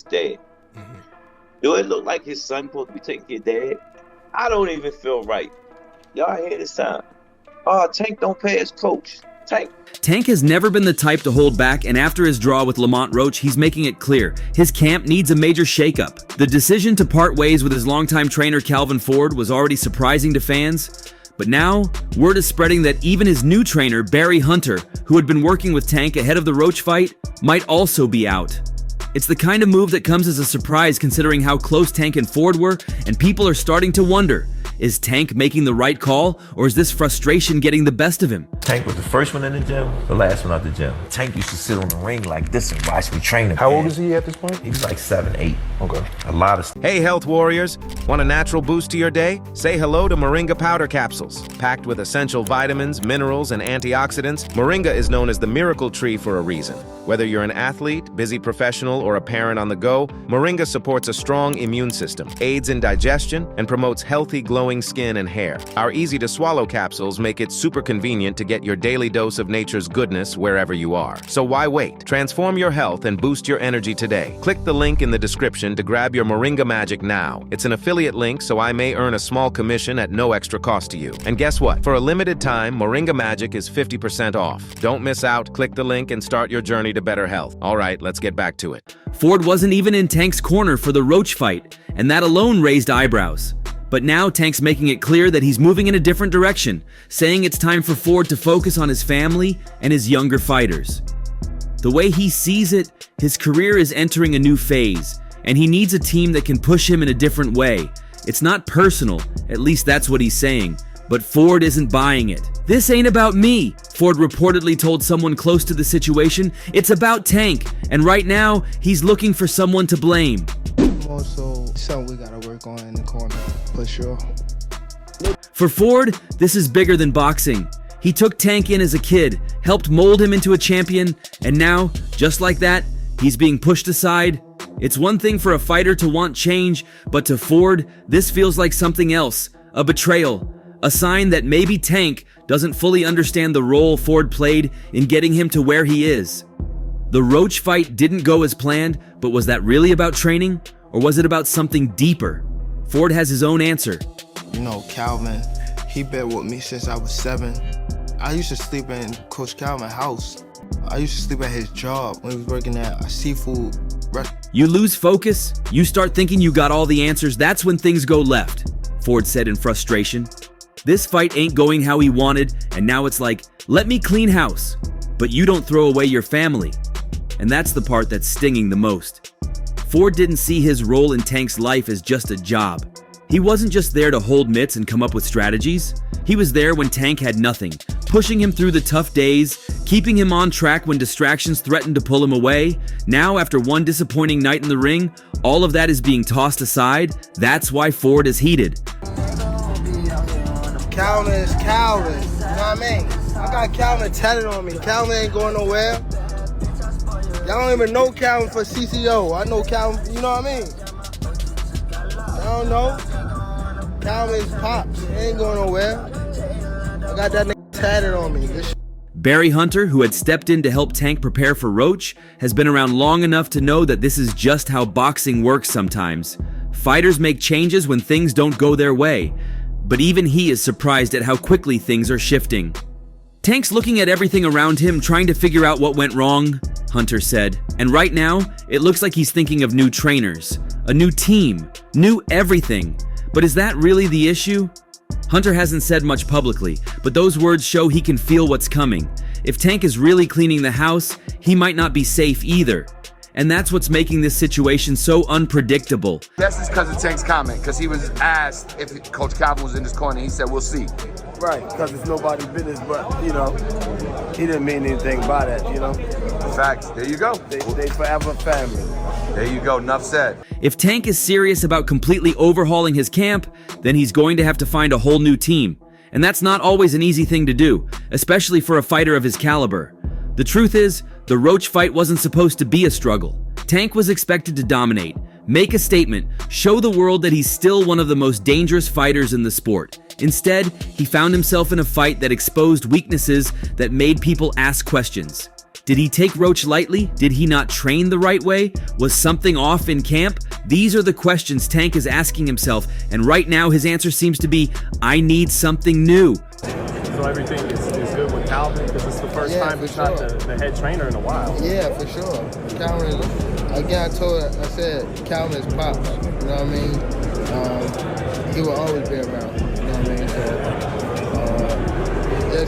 dad. Do it look like his son supposed to be taking his dad? I don't even feel right. Y'all hear this time? Oh, Tank don't pay his coach. Tank has never been the type to hold back, and after his draw with Lamont Roach, he's making it clear his camp needs a major shakeup. The decision to part ways with his longtime trainer Calvin Ford was already surprising to fans, but now word is spreading that even his new trainer Barry Hunter, who had been working with Tank ahead of the Roach fight, might also be out. It's the kind of move that comes as a surprise considering how close Tank and Ford were, and people are starting to wonder, is Tank making the right call, or is this frustration getting the best of him? Tank was the first one in the gym, the last one out the gym. Tank used to sit on the ring like this and watch me train him. How old is he at this point? He was like 7, 8. Okay. A lot of... Hey, health warriors. Want a natural boost to your day? Say hello to Moringa powder capsules. Packed with essential vitamins, minerals, and antioxidants, Moringa is known as the miracle tree for a reason. Whether you're an athlete, busy professional, or a parent on the go, Moringa supports a strong immune system, aids in digestion, and promotes healthy, glowing skin and hair. Our easy-to-swallow capsules make it super convenient to get your daily dose of nature's goodness wherever you are. So why wait? Transform your health and boost your energy today. Click the link in the description to grab your Moringa Magic now. It's an affiliate link, so I may earn a small commission at no extra cost to you. And guess what? For a limited time, Moringa Magic is 50% off. Don't miss out. Click the link and start your journey to better health. All right, let's get back to it. Ford wasn't even in Tank's corner for the Roach fight, and that alone raised eyebrows. But now Tank's making it clear that he's moving in a different direction, saying it's time for Ford to focus on his family and his younger fighters. The way he sees it, his career is entering a new phase, and he needs a team that can push him in a different way. It's not personal, at least that's what he's saying, but Ford isn't buying it. "This ain't about me," Ford reportedly told someone close to the situation. "It's about Tank, and right now, he's looking for someone to blame." Also, something we gotta work on in the corner, for sure. For Ford, this is bigger than boxing. He took Tank in as a kid, helped mold him into a champion, and now, just like that, he's being pushed aside. It's one thing for a fighter to want change, but to Ford, this feels like something else, a betrayal, a sign that maybe Tank doesn't fully understand the role Ford played in getting him to where he is. The Roach fight didn't go as planned, but was that really about training? Or was it about something deeper? Ford has his own answer. You know, Calvin, he been with me since I was 7. I used to sleep in Coach Calvin's house. I used to sleep at his job when he was working at a seafood restaurant. You lose focus, you start thinking you got all the answers, that's when things go left, Ford said in frustration. This fight ain't going how he wanted, and now it's like, let me clean house, but you don't throw away your family. And that's the part that's stinging the most. Ford didn't see his role in Tank's life as just a job. He wasn't just there to hold mitts and come up with strategies. He was there when Tank had nothing, pushing him through the tough days, keeping him on track when distractions threatened to pull him away. Now, after one disappointing night in the ring, all of that is being tossed aside. That's why Ford is heated. Calvin is Calvin, you know what I mean? I got Calvin tatted on me. Calvin ain't going nowhere. Y'all don't even know Calvin for CCO. I know Calvin, you know what I mean? Y'all don't know. Calvin is Pops. He ain't going nowhere. I got that nigga tatted on me. Barry Hunter, who had stepped in to help Tank prepare for Roach, has been around long enough to know that this is just how boxing works sometimes. Fighters make changes when things don't go their way, but even he is surprised at how quickly things are shifting. Tank's looking at everything around him, trying to figure out what went wrong, Hunter said. And right now, it looks like he's thinking of new trainers, a new team, new everything. But is that really the issue? Hunter hasn't said much publicly, but those words show he can feel what's coming. If Tank is really cleaning the house, he might not be safe either. And that's what's making this situation so unpredictable. That's just because of Tank's comment, because he was asked if Coach Calvin was in his corner. He said, we'll see. Right, because it's nobody's business, but, you know, he didn't mean anything by that, you know. Facts. There you go. They forever family. There you go. Enough said. If Tank is serious about completely overhauling his camp, then he's going to have to find a whole new team. And that's not always an easy thing to do, especially for a fighter of his caliber. The truth is, the Roach fight wasn't supposed to be a struggle. Tank was expected to dominate, make a statement, show the world that he's still one of the most dangerous fighters in the sport. Instead, he found himself in a fight that exposed weaknesses that made people ask questions. Did he take Roach lightly? Did he not train the right way? Was something off in camp? These are the questions Tank is asking himself, and right now his answer seems to be, I need something new. So everything is good with Calvin, because it's the first time he's not the head trainer in a while. Yeah, for sure. Calvin, again, I said Calvin is pops. You know what I mean? He will always be around. You know what I mean?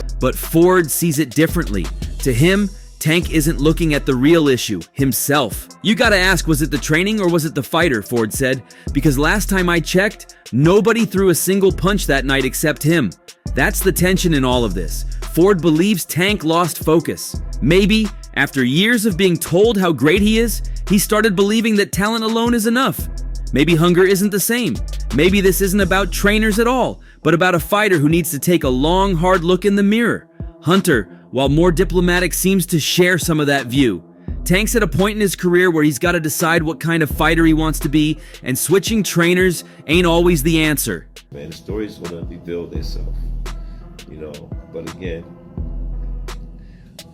So, But Ford sees it differently. To him, Tank isn't looking at the real issue, himself. You gotta ask, was it the training or was it the fighter, Ford said. Because last time I checked, nobody threw a single punch that night except him. That's the tension in all of this. Ford believes Tank lost focus. Maybe, after years of being told how great he is, he started believing that talent alone is enough. Maybe hunger isn't the same. Maybe this isn't about trainers at all, but about a fighter who needs to take a long, hard look in the mirror. Hunter, while more diplomatic, seems to share some of that view. Tank's at a point in his career where he's got to decide what kind of fighter he wants to be, and switching trainers ain't always the answer. Man, the story's gonna reveal itself, you know. But again,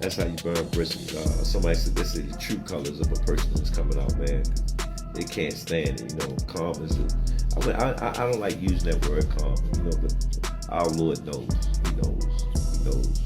that's how you burn bristles. Somebody said this is the true colors of a person that's coming out, man. They can't stand it, you know. Calm is I don't like using that word calm, you know, but our Lord knows. He knows.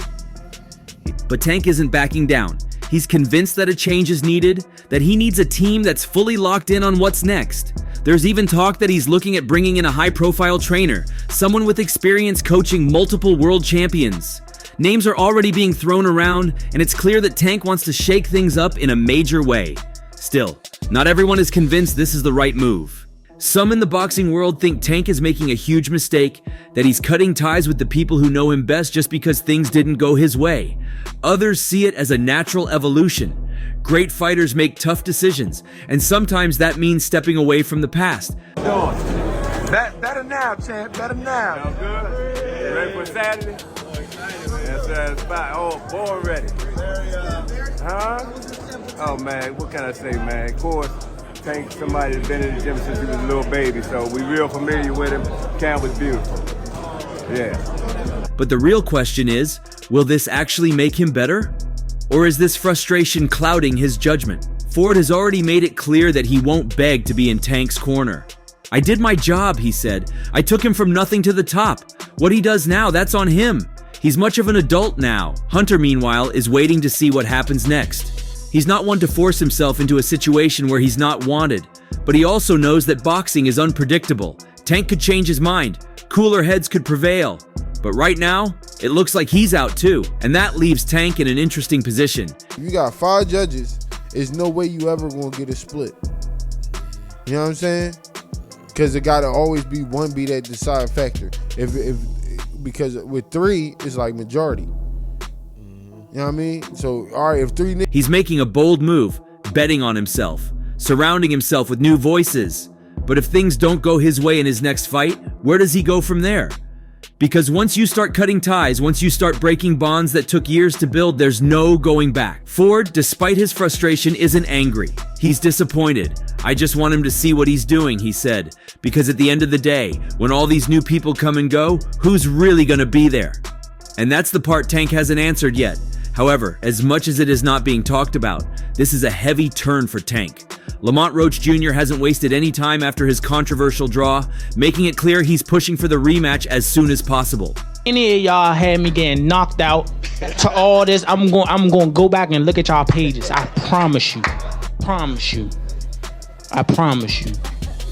But Tank isn't backing down. He's convinced that a change is needed, that he needs a team that's fully locked in on what's next. There's even talk that he's looking at bringing in a high-profile trainer, someone with experience coaching multiple world champions. Names are already being thrown around, and it's clear that Tank wants to shake things up in a major way. Still, not everyone is convinced this is the right move. Some in the boxing world think Tank is making a huge mistake, that he's cutting ties with the people who know him best just because things didn't go his way. Others see it as a natural evolution. Great fighters make tough decisions, and sometimes that means stepping away from the past. Better now, champ. Better now. Sounds good. You ready for Saturday? That's fine. Oh, born ready. Huh? Oh, man, what can I say, man? Of course, Tank, somebody that's been in the gym since he was a little baby, so we real familiar with him. Camp was beautiful. Yeah. But the real question is, will this actually make him better? Or is this frustration clouding his judgment? Ford has already made it clear that he won't beg to be in Tank's corner. I did my job, he said. I took him from nothing to the top. What he does now, that's on him. He's much of an adult now. Hunter, meanwhile, is waiting to see what happens next. He's not one to force himself into a situation where he's not wanted, but he also knows that boxing is unpredictable. Tank could change his mind. Cooler heads could prevail. But right now, it looks like he's out too, and that leaves Tank in an interesting position. If you got 5 judges, there's no way you ever gonna get a split. You know what I'm saying? Because it gotta always be one be that decide factor. Because with 3, it's like majority. You know what I mean? So, all right, if 3... He's making a bold move, betting on himself, surrounding himself with new voices. But if things don't go his way in his next fight, where does he go from there? Because once you start cutting ties, once you start breaking bonds that took years to build, there's no going back. Ford, despite his frustration, isn't angry. He's disappointed. I just want him to see what he's doing, he said. Because at the end of the day, when all these new people come and go, who's really gonna be there? And that's the part Tank hasn't answered yet. However, as much as it is not being talked about, this is a heavy turn for Tank. Lamont Roach Jr. hasn't wasted any time after his controversial draw, making it clear he's pushing for the rematch as soon as possible. Any of y'all had me getting knocked out to all this, I'm going to go back and look at y'all pages. I promise you. I promise you.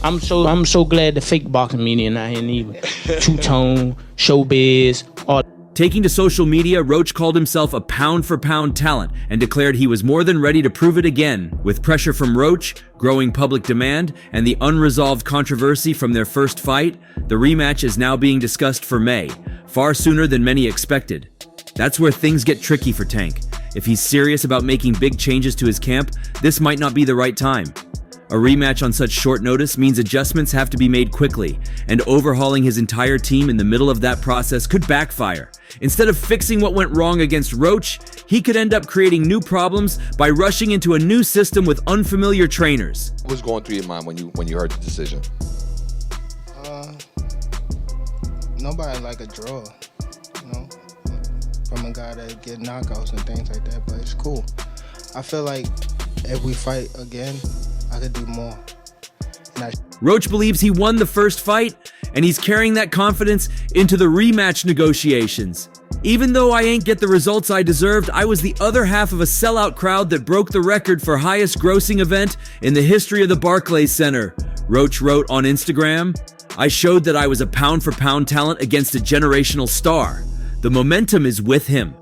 I'm so glad the fake boxing media not here neither. Two-tone, showbiz, all. Taking to social media, Roach called himself a pound-for-pound talent and declared he was more than ready to prove it again. With pressure from Roach, growing public demand, and the unresolved controversy from their first fight, the rematch is now being discussed for May, far sooner than many expected. That's where things get tricky for Tank. If he's serious about making big changes to his camp, this might not be the right time. A rematch on such short notice means adjustments have to be made quickly, and overhauling his entire team in the middle of that process could backfire. Instead of fixing what went wrong against Roach, he could end up creating new problems by rushing into a new system with unfamiliar trainers. What was going through your mind when you heard the decision? Nobody like a draw, you know, from a guy that get knockouts and things like that, but it's cool. I feel like if we fight again, I could do more. Roach believes he won the first fight, and he's carrying that confidence into the rematch negotiations. Even though I ain't get the results I deserved, I was the other half of a sellout crowd that broke the record for highest grossing event in the history of the Barclays Center. Roach wrote on Instagram, I showed that I was a pound-for-pound talent against a generational star. The momentum is with him.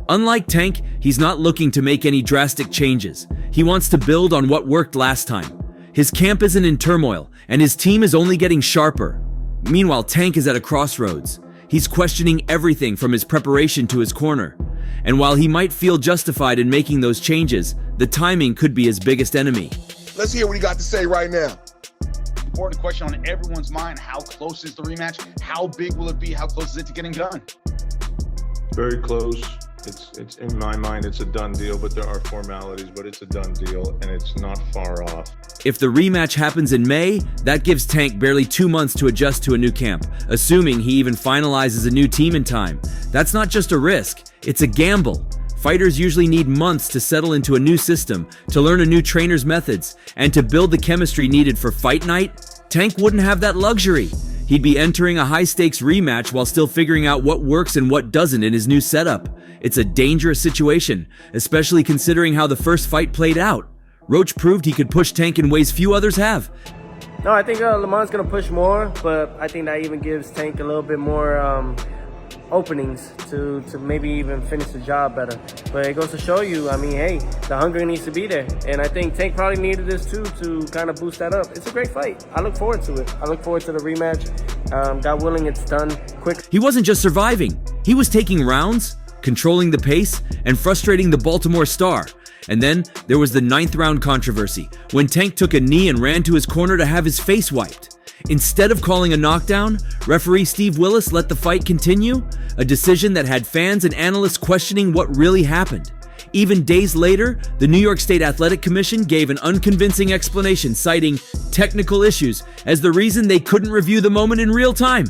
Unlike Tank, he's not looking to make any drastic changes. He wants to build on what worked last time. His camp isn't in turmoil, and his team is only getting sharper. Meanwhile, Tank is at a crossroads. He's questioning everything from his preparation to his corner. And while he might feel justified in making those changes, the timing could be his biggest enemy. Let's hear what he got to say right now. Important question on everyone's mind. How close is the rematch? How big will it be? How close is it to getting done? Very close. It's in my mind, it's a done deal, but there are formalities, but it's a done deal, and it's not far off. If the rematch happens in May, that gives Tank barely 2 months to adjust to a new camp, assuming he even finalizes a new team in time. That's not just a risk, it's a gamble. Fighters usually need months to settle into a new system, to learn a new trainer's methods, and to build the chemistry needed for fight night. Tank wouldn't have that luxury. He'd be entering a high-stakes rematch while still figuring out what works and what doesn't in his new setup. It's a dangerous situation, especially considering how the first fight played out. Roach proved he could push Tank in ways few others have. No, I think Lamont's going to push more, but I think that even gives Tank a little bit more openings to maybe even finish the job better. But it goes to show you, I mean, hey, the hunger needs to be there. And I think Tank probably needed this too to kind of boost that up. It's a great fight. I look forward to it. I look forward to the rematch. God willing, it's done quick. He wasn't just surviving. He was taking rounds, controlling the pace, and frustrating the Baltimore Star. And then there was the 9th round controversy, when Tank took a knee and ran to his corner to have his face wiped. Instead of calling a knockdown, referee Steve Willis let the fight continue, a decision that had fans and analysts questioning what really happened. Even days later, the New York State Athletic Commission gave an unconvincing explanation, citing technical issues as the reason they couldn't review the moment in real time.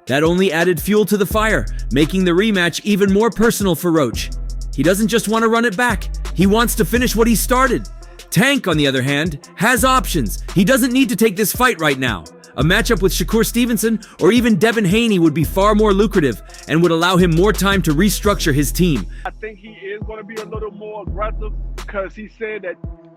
That only added fuel to the fire, making the rematch even more personal for Roach. He doesn't just want to run it back, he wants to finish what he started. Tank, on the other hand, has options. He doesn't need to take this fight right now. A matchup with Shakur Stevenson or even Devin Haney would be far more lucrative and would allow him more time to restructure his team. I think he is going to be a little more aggressive because he said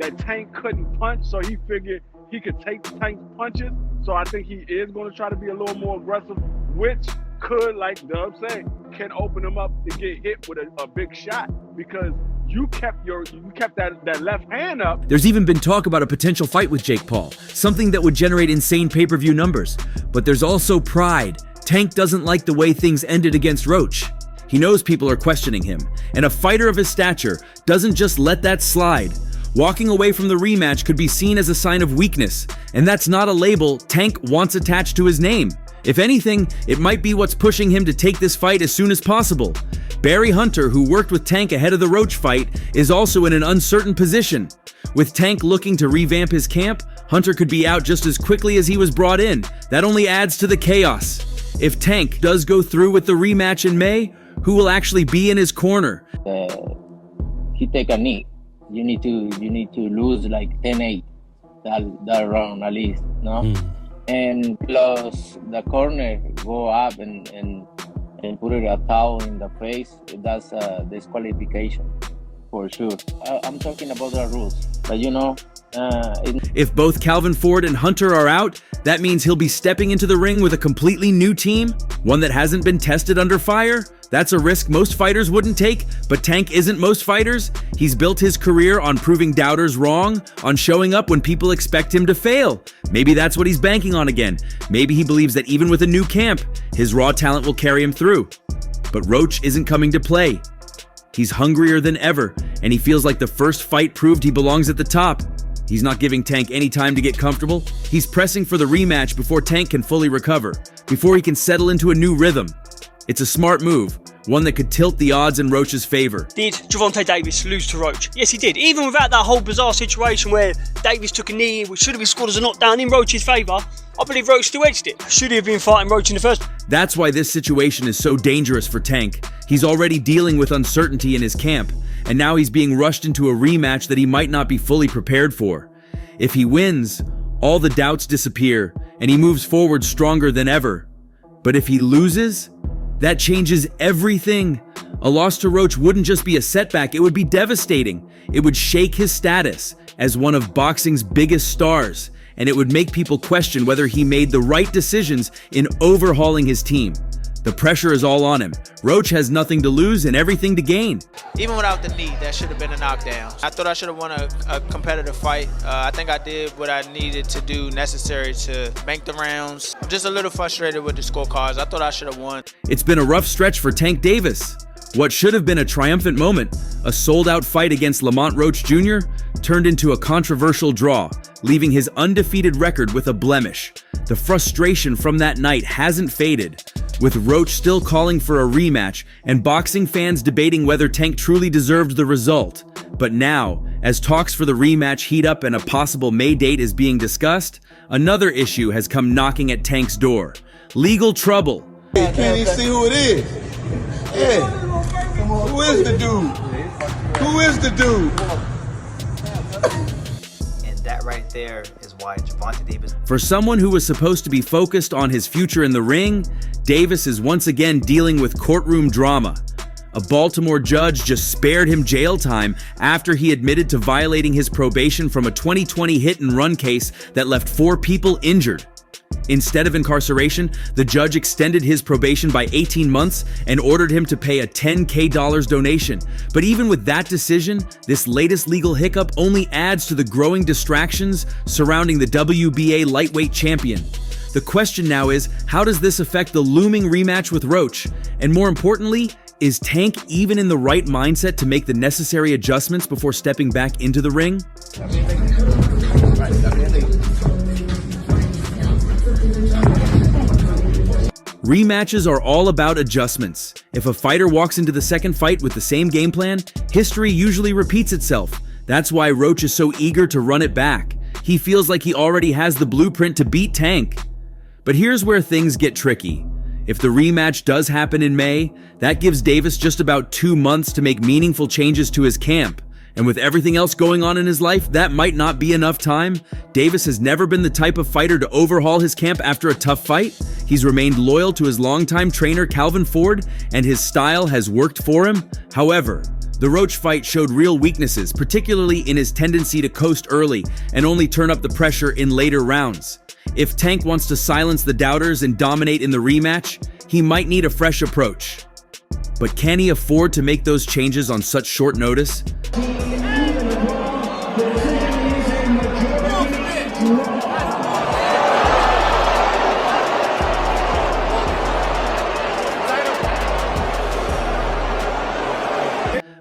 that Tank couldn't punch, so he figured he could take Tank's punches. So I think he is going to try to be a little more aggressive, which could, like Dub said, can open him up to get hit with a big shot because you kept that left hand up. There's even been talk about a potential fight with Jake Paul, something that would generate insane pay-per-view numbers. But there's also pride. Tank doesn't like the way things ended against Roach. He knows people are questioning him, and a fighter of his stature doesn't just let that slide. Walking away from the rematch could be seen as a sign of weakness, and that's not a label Tank wants attached to his name. If anything, it might be what's pushing him to take this fight as soon as possible. Barry Hunter, who worked with Tank ahead of the Roach fight, is also in an uncertain position. With Tank looking to revamp his camp, Hunter could be out just as quickly as he was brought in. That only adds to the chaos. If Tank does go through with the rematch in May, who will actually be in his corner? He take a knee. You need to lose like 10-8 that round at least, no? And plus the corner go up and put it a towel in the face. That's a disqualification for sure. I'm talking about the rules, but you know. If both Calvin Ford and Hunter are out, that means he'll be stepping into the ring with a completely new team, one that hasn't been tested under fire. That's a risk most fighters wouldn't take, but Tank isn't most fighters. He's built his career on proving doubters wrong, on showing up when people expect him to fail. Maybe that's what he's banking on again. Maybe he believes that even with a new camp, his raw talent will carry him through. But Roach isn't coming to play. He's hungrier than ever, and he feels like the first fight proved he belongs at the top. He's not giving Tank any time to get comfortable. He's pressing for the rematch before Tank can fully recover, before he can settle into a new rhythm. It's a smart move, one that could tilt the odds in Roach's favor. Did Gervonta Davis lose to Roach? Yes, he did. Even without that whole bizarre situation where Davis took a knee, which should have been scored as a knockdown in Roach's favour, I believe Roach still edged it. Should he have been fighting Roach in the first? That's why this situation is so dangerous for Tank. He's already dealing with uncertainty in his camp, and now he's being rushed into a rematch that he might not be fully prepared for. If he wins, all the doubts disappear, and he moves forward stronger than ever. But if he loses, that changes everything. A loss to Roach wouldn't just be a setback, it would be devastating. It would shake his status as one of boxing's biggest stars, and it would make people question whether he made the right decisions in overhauling his team. The pressure is all on him. Roach has nothing to lose and everything to gain. Even without the knee, that should have been a knockdown. I thought I should have won a competitive fight. I think I did what I needed to do necessary to bank the rounds. I'm just a little frustrated with the scorecards. I thought I should have won. It's been a rough stretch for Tank Davis. What should have been a triumphant moment, a sold-out fight against Lamont Roach Jr., turned into a controversial draw, leaving his undefeated record with a blemish. The frustration from that night hasn't faded, with Roach still calling for a rematch and boxing fans debating whether Tank truly deserved the result. But now, as talks for the rematch heat up and a possible May date is being discussed, another issue has come knocking at Tank's door: legal trouble. Hey, can't even see who it is. Hey, who is the dude? Who is the dude? And that right there is why Gervonta Davis. For someone who was supposed to be focused on his future in the ring, Davis is once again dealing with courtroom drama. A Baltimore judge just spared him jail time after he admitted to violating his probation from a 2020 hit-and-run case that left 4 people injured. Instead of incarceration, the judge extended his probation by 18 months and ordered him to pay a $10,000 donation. But even with that decision, this latest legal hiccup only adds to the growing distractions surrounding the WBA lightweight champion. The question now is, how does this affect the looming rematch with Roach? And more importantly, is Tank even in the right mindset to make the necessary adjustments before stepping back into the ring? Rematches are all about adjustments. If a fighter walks into the second fight with the same game plan, history usually repeats itself. That's why Roach is so eager to run it back. He feels like he already has the blueprint to beat Tank. But here's where things get tricky. If the rematch does happen in May, that gives Davis just about 2 months to make meaningful changes to his camp. And with everything else going on in his life, that might not be enough time. Davis has never been the type of fighter to overhaul his camp after a tough fight. He's remained loyal to his longtime trainer Calvin Ford, and his style has worked for him. However, the Roach fight showed real weaknesses, particularly in his tendency to coast early and only turn up the pressure in later rounds. If Tank wants to silence the doubters and dominate in the rematch, he might need a fresh approach. But can he afford to make those changes on such short notice?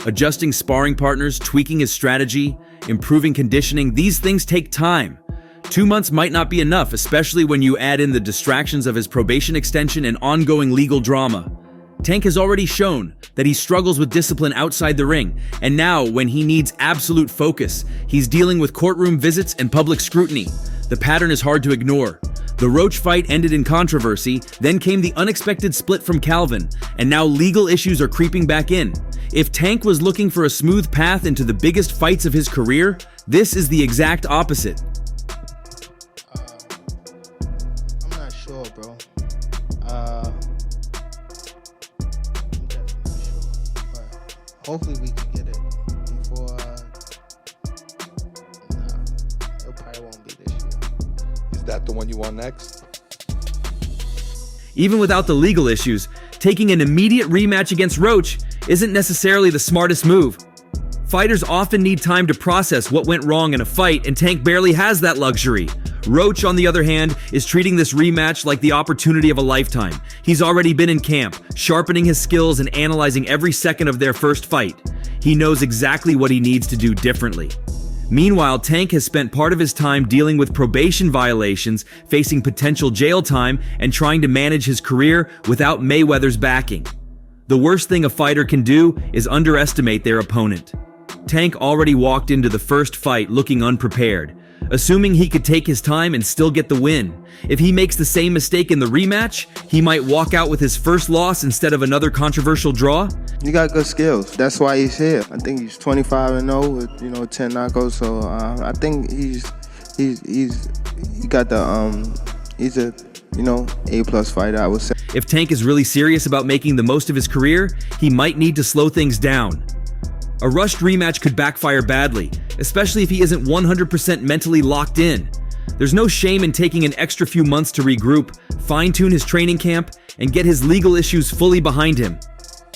Adjusting sparring partners, tweaking his strategy, improving conditioning, these things take time. 2 months might not be enough, especially when you add in the distractions of his probation extension and ongoing legal drama. Tank has already shown that he struggles with discipline outside the ring, and now, when he needs absolute focus, he's dealing with courtroom visits and public scrutiny. The pattern is hard to ignore. The Roach fight ended in controversy, then came the unexpected split from Calvin, and now legal issues are creeping back in. If Tank was looking for a smooth path into the biggest fights of his career, this is the exact opposite. I'm not sure, bro. I'm definitely not sure. But hopefully we can get it before. It probably won't be this year. Is that the one you want next? Even without the legal issues, taking an immediate rematch against Roach isn't necessarily the smartest move. Fighters often need time to process what went wrong in a fight, and Tank barely has that luxury. Roach, on the other hand, is treating this rematch like the opportunity of a lifetime. He's already been in camp, sharpening his skills and analyzing every second of their first fight. He knows exactly what he needs to do differently. Meanwhile, Tank has spent part of his time dealing with probation violations, facing potential jail time, and trying to manage his career without Mayweather's backing. The worst thing a fighter can do is underestimate their opponent. Tank already walked into the first fight looking unprepared. assuming he could take his time and still get the win. If he makes the same mistake in the rematch, he might walk out with his first loss instead of another controversial draw. He got good skills. That's why he's here. I think he's 25-0 with 10 knockouts. So I think he's a A+ fighter, I would say. If Tank is really serious about making the most of his career, he might need to slow things down. A rushed rematch could backfire badly, especially if he isn't 100% mentally locked in. There's no shame in taking an extra few months to regroup, fine-tune his training camp, and get his legal issues fully behind him.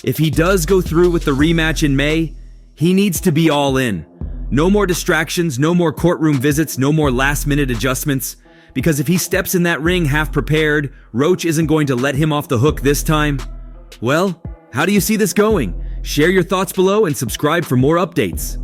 If he does go through with the rematch in May, he needs to be all in. No more distractions, no more courtroom visits, no more last-minute adjustments. Because if he steps in that ring half prepared, Roach isn't going to let him off the hook this time. Well, how do you see this going? Share your thoughts below and subscribe for more updates.